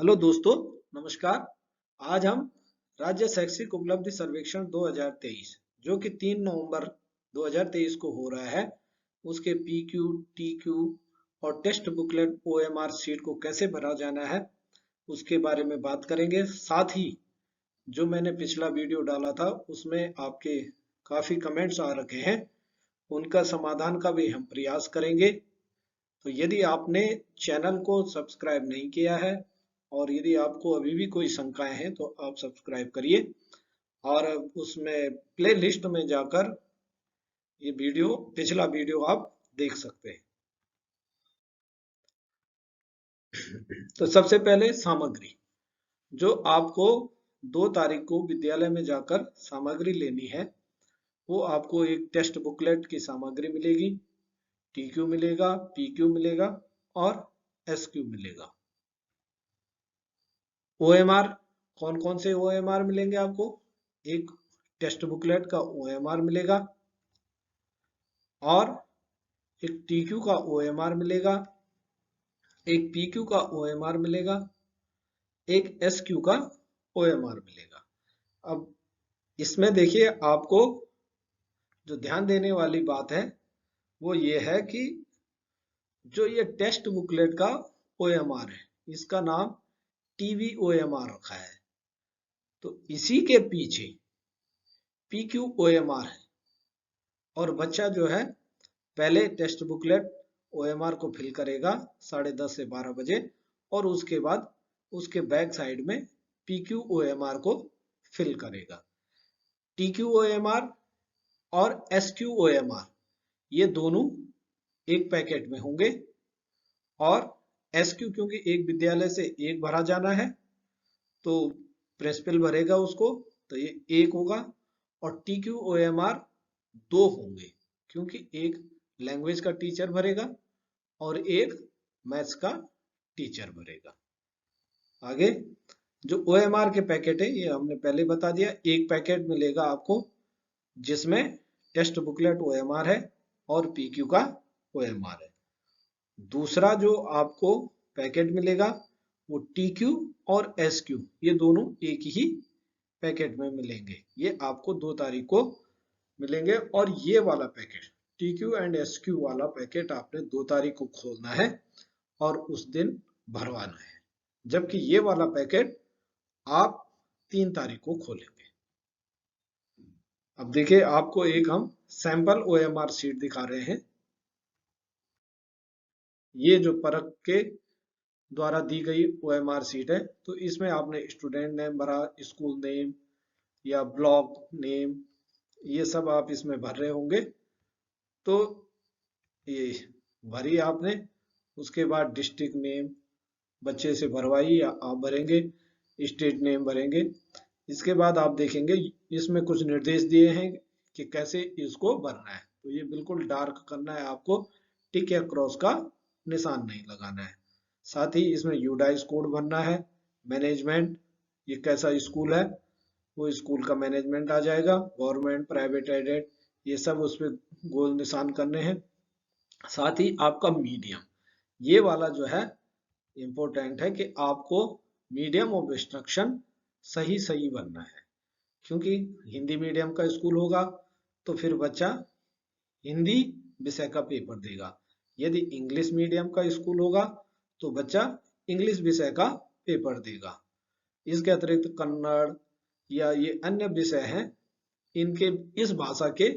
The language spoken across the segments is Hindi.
हेलो दोस्तों, नमस्कार। आज हम राज्य शैक्षिक उपलब्धि सर्वेक्षण 2023 जो कि 3 नवंबर 2023 को हो रहा है, उसके पीक्यू, टीक्यू और टेस्ट बुकलेट ओएमआर शीट को कैसे भरा जाना है उसके बारे में बात करेंगे। साथ ही जो मैंने पिछला वीडियो डाला था उसमें आपके काफी कमेंट्स आ रखे हैं, उनका समाधान का भी हम प्रयास करेंगे। तो यदि आपने चैनल को सब्सक्राइब नहीं किया है और यदि आपको अभी भी कोई शंकाएं हैं तो आप सब्सक्राइब करिए और उसमें प्ले लिस्ट में जाकर ये पिछला वीडियो आप देख सकते हैं। तो सबसे पहले सामग्री, जो आपको 2 तारीख को विद्यालय में जाकर सामग्री लेनी है, वो आपको एक टेस्ट बुकलेट की सामग्री मिलेगी, टीक्यू मिलेगा, पीक्यू मिलेगा और एसक्यू मिलेगा। ओएमआर, कौन कौन से ओएमआर मिलेंगे आपको? एक टेस्ट बुकलेट का ओएमआर मिलेगा और एक टीक्यू का ओएमआर मिलेगा, एक पीक्यू का ओएमआर मिलेगा, एक एसक्यू का ओएमआर मिलेगा। अब इसमें देखिए, आपको जो ध्यान देने वाली बात है वो ये है कि जो ये टेस्ट बुकलेट का ओएमआर है, इसका नाम टीवी ओएमआर रखा है। तो इसी के पीछे पीक्यू ओएमआर है और बच्चा जो है पहले टेस्ट बुकलेट ओएमआर को फिल करेगा 10:30 से 12 बजे और उसके बाद उसके बैक साइड में पीक्यू ओएमआर को फिल करेगा। टीक्यू ओएमआर और एसक्यू ओएमआर ये दोनों एक पैकेट में होंगे और एसक्यू क्योंकि एक विद्यालय से एक भरा जाना है तो प्रिंसिपल भरेगा उसको, तो ये एक होगा। और टीक्यू ओएमआर 2 होंगे क्योंकि एक लैंग्वेज का टीचर भरेगा और एक मैथ्स का टीचर भरेगा। आगे जो ओएमआर के पैकेट है ये हमने पहले बता दिया, एक पैकेट मिलेगा आपको जिसमें टेस्ट बुकलेट ओएमआर है और पीक्यू का ओएमआर है। दूसरा जो आपको पैकेट मिलेगा वो टीक्यू और एसक्यू, ये दोनों एक ही पैकेट में मिलेंगे। ये आपको 2 तारीख को मिलेंगे और ये वाला पैकेट टीक्यू एंड एसक्यू वाला पैकेट आपने 2 तारीख को खोलना है और उस दिन भरवाना है, जबकि ये वाला पैकेट आप 3 तारीख को खोलेंगे। अब देखिए, आपको एक हम सैंपल ओएमआर शीट दिखा रहे हैं। ये जो परख के द्वारा दी गई ओएमआर शीट है, तो इसमें आपने स्टूडेंट नेम भरा, स्कूल नेम या ब्लॉक नेम, ये सब आप इसमें भर रहे होंगे। तो ये भरी आपने, उसके बाद डिस्ट्रिक्ट नेम बच्चे से भरवाई या आप भरेंगे, स्टेट नेम भरेंगे। इसके बाद आप देखेंगे इसमें कुछ निर्देश दिए हैं कि कैसे इसको भरना है। तो ये बिल्कुल डार्क करना है आपको, टिक या क्रॉस का निशान नहीं लगाना है। साथ ही इसमें यूडाइस कोड भरना है, मैनेजमेंट, ये कैसा स्कूल है वो स्कूल का मैनेजमेंट आ जाएगा, गवर्नमेंट, प्राइवेट, एडेड, ये सब उस पर गोल निशान करने हैं। साथ ही आपका मीडियम, ये वाला जो है इम्पोर्टेंट है कि आपको मीडियम ऑफ इंस्ट्रक्शन सही सही बनना है, क्योंकि हिंदी मीडियम का स्कूल होगा तो फिर बच्चा हिंदी विषय का पेपर देगा। यदि इंग्लिश मीडियम का स्कूल होगा तो बच्चा इंग्लिश विषय का पेपर देगा। इसके अतिरिक्त कन्नड़ या ये अन्य विषय हैं, इनके इस भाषा के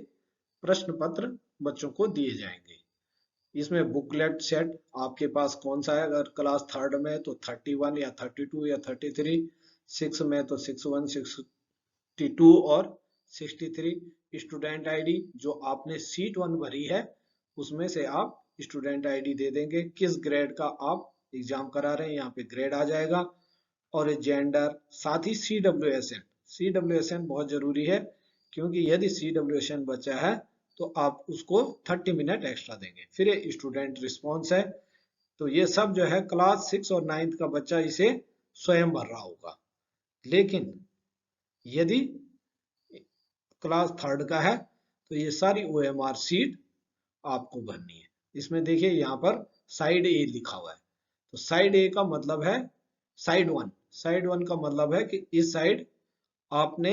प्रश्न पत्र बच्चों को दिए जाएंगे। इसमें बुकलेट सेट आपके पास कौन सा है? अगर क्लास 3rd में तो 31 या 32 या 33, 6 में तो 61, 62 और 63। स्टूडेंट आईडी जो आपने सीट 1 भरी है उसमें से आप स्टूडेंट आईडी दे देंगे, किस ग्रेड का आप एग्जाम करा रहे हैं यहाँ पे ग्रेड आ जाएगा। और जेंडर, साथ ही CWSN, CWSN बहुत जरूरी है क्योंकि यदि CWSN बचा है तो आप उसको 30 मिनट एक्स्ट्रा देंगे। फिर ये स्टूडेंट रिस्पॉन्स है, तो ये सब जो है क्लास 6 और 9th का बच्चा इसे स्वयं भर रहा होगा। लेकिन यदि क्लास 3rd का है तो ये सारी ओएमआर शीट आपको भरनी है। इसमें देखिए यहाँ पर साइड ए लिखा हुआ है, तो साइड ए का मतलब है साइड वन का मतलब है कि इस साइड आपने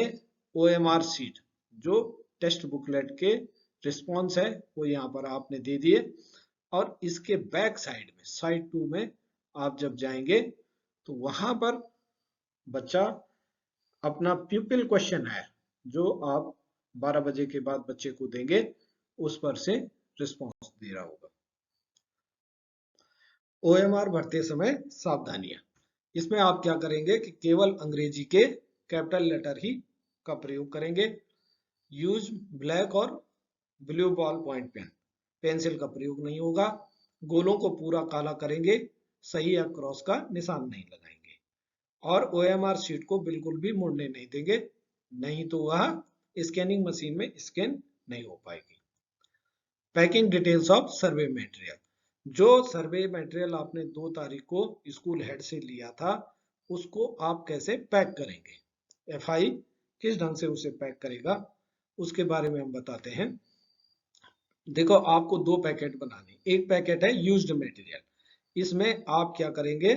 OMR सीट जो टेस्ट बुकलेट के रिस्पॉन्स है वो यहाँ पर आपने दे दिए, और इसके बैक साइड में साइड 2 में आप जब जाएंगे तो वहां पर बच्चा अपना प्यूपिल क्वेश्चन है जो आप 12 बजे के बाद बच्चे को देंगे उस पर से रिस्पॉन्स दे रहा होगा। OMR भरते समय सावधानियां, इसमें आप क्या करेंगे कि केवल अंग्रेजी के कैपिटल लेटर ही का प्रयोग करेंगे। यूज ब्लैक और blue ball point pen, pencil का प्रयोग नहीं होगा। गोलों को पूरा काला करेंगे, सही या क्रॉस का निशान नहीं लगाएंगे, और OMR शीट को बिल्कुल भी मुड़ने नहीं देंगे, नहीं तो वह स्कैनिंग मशीन में स्कैन नहीं हो पाएगी। Packing details of survey material, जो सर्वे मटेरियल आपने 2 तारीख को स्कूल हेड से लिया था उसको आप कैसे पैक करेंगे, FI किस ढंग से उसे पैक करेगा उसके बारे में हम बताते हैं। देखो आपको 2 पैकेट बनाने, एक पैकेट है यूज्ड मटेरियल, इसमें आप क्या करेंगे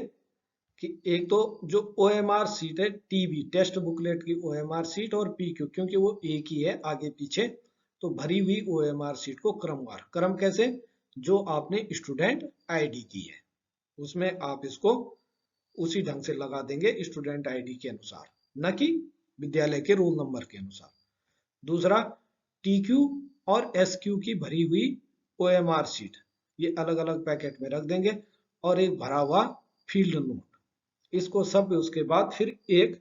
कि एक तो जो OMR सीट है TB टेस्ट बुकलेट की OMR सीट और PQ क्योंकि वो एक ही है आगे पीछे, तो भरी हुई OMR सीट को क्रमवार, क्रम कैसे, जो आपने स्टूडेंट ID की है उसमें आप इसको उसी ढंग से लगा देंगे स्टूडेंट ID के अनुसार, न कि विद्यालय के रोल नंबर के अनुसार। दूसरा TQ और SQ की भरी हुई OMR सीट ये अलग अलग पैकेट में रख देंगे, और एक भरा हुआ फील्ड नोट, इसको सब उसके बाद फिर एक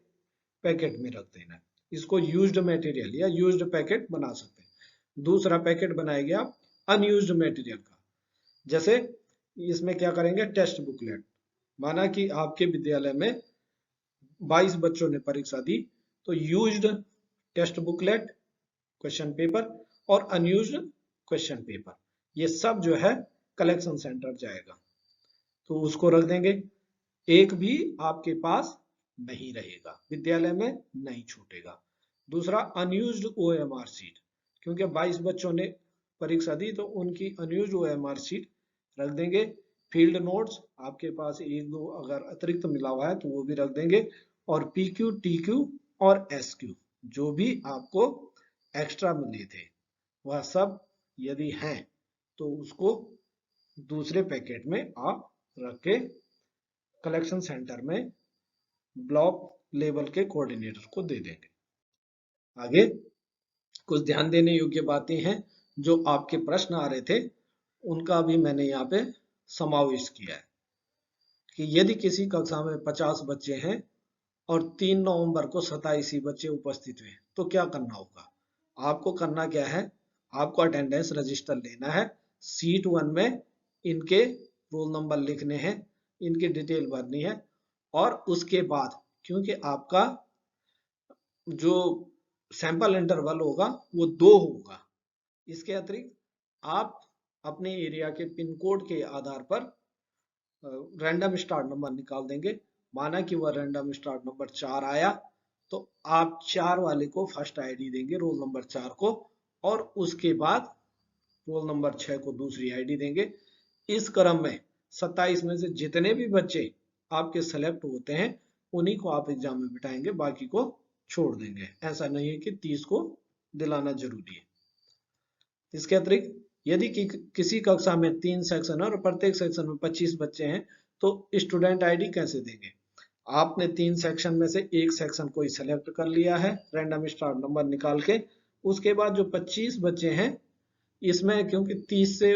पैकेट में रख देना, इसको यूज्ड मटेरियल या यूज्ड पैकेट बना सकते हैं। दूसरा पैकेट बनाएंगे आप अनयूज्ड मटेरियल का, जैसे इसमें क्या करेंगे टेस्ट बुकलेट, माना कि आपके विद्यालय में 22 बच्चों ने परीक्षा दी, तो used test booklet question paper और अनयूज्ड क्वेश्चन पेपर ये सब जो है कलेक्शन सेंटर जाएगा, तो उसको रख देंगे, एक भी आपके पास नहीं रहेगा, विद्यालय में नहीं छूटेगा। दूसरा अनयूज्ड OMR सीट, क्योंकि 22 बच्चों ने परीक्षा दी तो उनकी अनयूज्ड OMR सीट रख देंगे। फील्ड नोट्स आपके पास 1-2 अगर अतिरिक्त मिला हुआ है तो वो भी रख देंगे, और PQ TQ और SQ जो भी आपको एक्स्ट्रा मिले थे वह सब यदि हैं तो उसको दूसरे पैकेट में आप रख के कलेक्शन सेंटर में ब्लॉक लेवल के कोऑर्डिनेटर को दे देंगे। आगे कुछ ध्यान देने योग्य बातें हैं, जो आपके प्रश्न आ रहे थे उनका भी मैंने यहाँ पे समावेश किया है कि यदि किसी कक्षा में 50 बच्चे हैं और 3 नवंबर को 27 ही बच्चे उपस्थित हुए तो क्या करना होगा। आपको करना क्या है, आपको अटेंडेंस रजिस्टर लेना है, सीट 1 में इनके रोल नंबर लिखने हैं, इनकी डिटेल भरनी है, और उसके बाद क्योंकि आपका जो सैंपल इंटरवल होगा वो 2 होगा, इसके अतिरिक्त आप अपने एरिया के पिन कोड के आधार पर रैंडम स्टार्ट नंबर निकाल देंगे। माना कि वह रैंडम स्टार्ट नंबर 4 आया तो आप 4 वाले को फर्स्ट ID देंगे, रोल नंबर 4 को, और उसके बाद रोल नंबर 6 को दूसरी ID देंगे। इस क्रम में 27 में से जितने भी बच्चे आपके सेलेक्ट होते हैं उन्हीं को आप एग्जाम में बिठाएंगे, बाकी को छोड़ देंगे। ऐसा नहीं है कि 30 को दिलाना जरूरी है। इसके अतिरिक्त यदि किसी कक्षा में 3 सेक्शन है और प्रत्येक सेक्शन में 25 बच्चे हैं तो स्टूडेंट ID कैसे देंगे। आपने 3 सेक्शन में से एक सेक्शन कोई सेलेक्ट कर लिया है रैंडम स्टार्ट नंबर निकाल के, उसके बाद जो 25 बच्चे हैं इसमें क्योंकि 30 से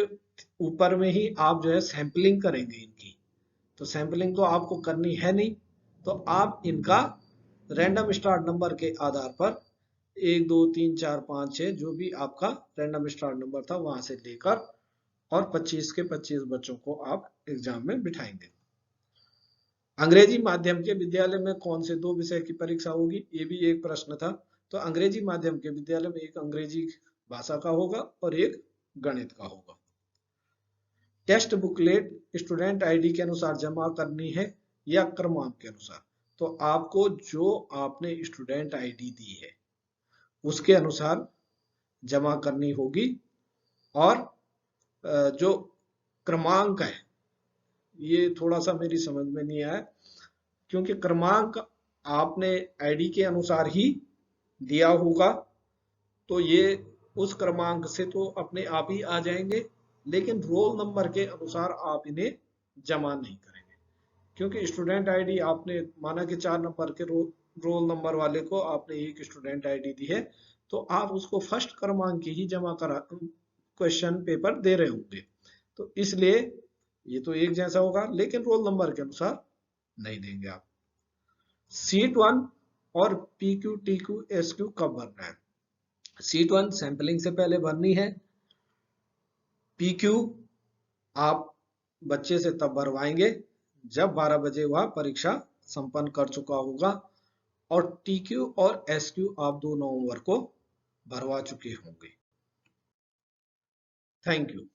ऊपर में ही आप जो है सैंपलिंग करेंगे इनकी, तो सैंपलिंग तो आपको करनी है नहीं, तो आप इनका रैंडम स्टार्ट नंबर के आधार पर 1 2 3 4 5 6 जो भी आपका रैंडम स्टार्ट नंबर था वहां से लेकर और 25 के 25 बच्चों को आप एग्जाम में बिठाएंगे। अंग्रेजी माध्यम के विद्यालय में कौन से 2 विषय की परीक्षा होगी, ये भी एक प्रश्न था। तो अंग्रेजी माध्यम के विद्यालय में एक अंग्रेजी भाषा का होगा और एक गणित का होगा। टेस्ट बुकलेट स्टूडेंट ID के अनुसार जमा करनी है या क्रमांक के अनुसार, तो आपको जो आपने स्टूडेंट ID दी है उसके अनुसार जमा करनी होगी, और जो क्रमांक है ये थोड़ा सा मेरी समझ में नहीं आया, क्योंकि क्रमांक आपने आईडी के अनुसार ही दिया होगा, तो ये उस क्रमांक से तो अपने आप ही आ जाएंगे, लेकिन रोल नंबर के अनुसार आप इन्हें जमा नहीं करेंगे। क्योंकि स्टूडेंट आईडी आपने माना कि 4 नंबर के रोल नंबर वाले को आपने एक स्टूडेंट आईडी दी है, तो आप उसको फर्स्ट क्रमांक की ही जमा करा क्वेश्चन पेपर दे रहे होंगे, तो इसलिए ये तो एक जैसा होगा, लेकिन रोल नंबर के अनुसार नहीं देंगे आप। सीट 1 और PQ TQ SQ कब भरना है? सीट 1 सैंपलिंग से पहले भरनी है। PQ आप बच्चे से तब भरवाएंगे जब 12 बजे वह परीक्षा संपन्न कर चुका होगा, और TQ और SQ आप 2 नवंबर को भरवा चुके होंगे। Thank you.